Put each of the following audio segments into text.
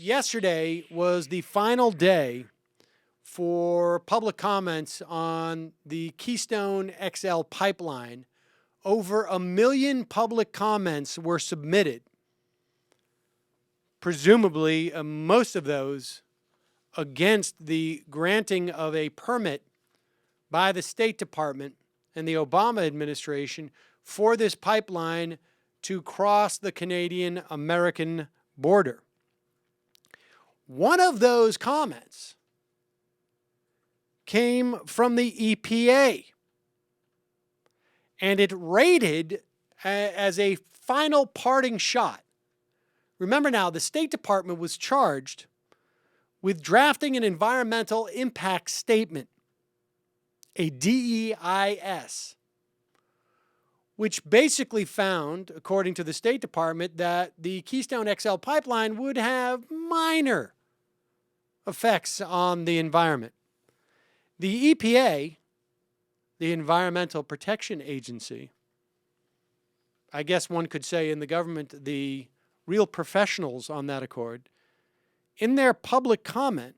yesterday was the final day for public comments on the Keystone XL pipeline. Over 1 million public comments were submitted. Presumably, most of those against the granting of a permit by the State Department and the Obama administration for this pipeline to cross the Canadian-American border. One of those comments came from the EPA, and it rated as a final parting shot. Remember now, the State Department was charged with drafting an environmental impact statement, a DEIS, which basically found, according to the State Department, that the Keystone XL pipeline would have minor effects on the environment. The EPA, the Environmental Protection Agency, I guess one could say in the government, the real professionals on that accord, in their public comment,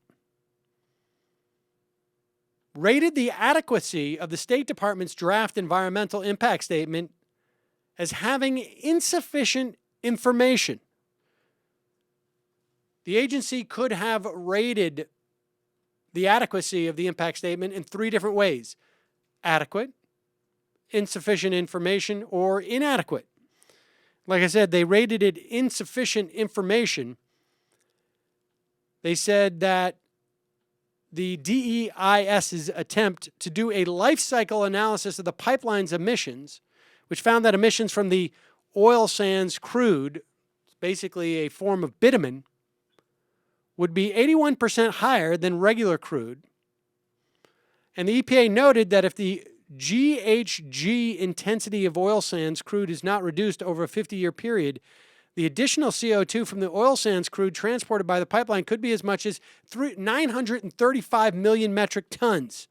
rated the adequacy of the State Department's draft environmental impact statement as having insufficient information. The agency could have rated the adequacy of the impact statement in 3 different ways: adequate, insufficient information, or inadequate. Like I said, they rated it insufficient information. They said that the DEIS's attempt to do a life cycle analysis of the pipeline's emissions, which found that emissions from the oil sands crude, basically a form of bitumen, would be 81% higher than regular crude. And the EPA noted that if the GHG intensity of oil sands crude is not reduced over a 50-year period, the additional CO2 from the oil sands crude transported by the pipeline could be as much as 935 million metric tons.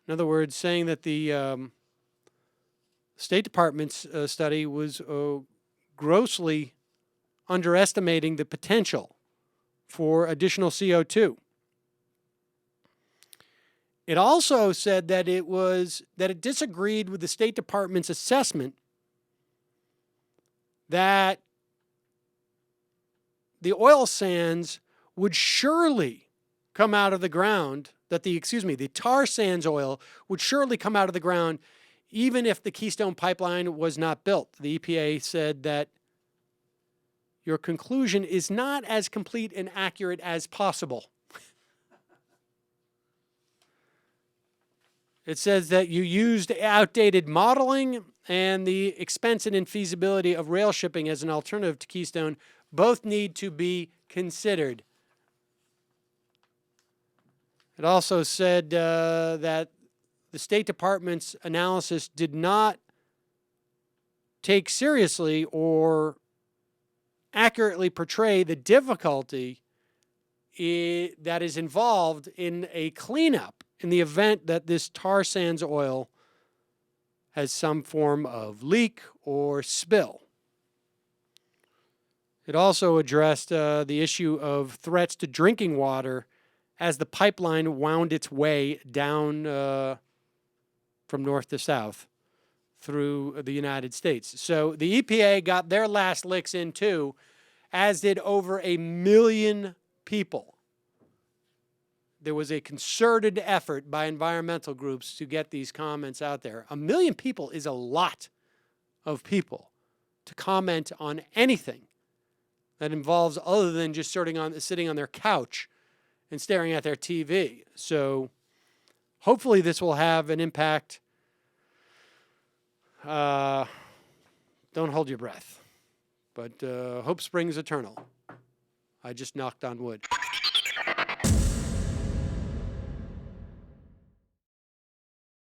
In other words, saying that the State Department's study was grossly underestimating the potential for additional CO2. It also said that it disagreed with the State Department's assessment that the oil sands would surely come out of the ground, that the tar sands oil would surely come out of the ground even if the Keystone pipeline was not built. The EPA said that your conclusion is not as complete and accurate as possible. It says that you used outdated modeling, and the expense and infeasibility of rail shipping as an alternative to Keystone both need to be considered. It also said that the State Department's analysis did not take seriously or accurately portray the difficulty that is involved in a cleanup in the event that this tar sands oil has some form of leak or spill. It also addressed the issue of threats to drinking water as the pipeline wound its way down from north to south through the United States. So the EPA got their last licks in too, as did over 1 million people. There was a concerted effort by environmental groups to get these comments out there. 1 million people is a lot of people to comment on anything that involves other than just sitting on their couch and staring at their TV. So hopefully this will have an impact. Don't hold your breath. But hope springs eternal. I just knocked on wood.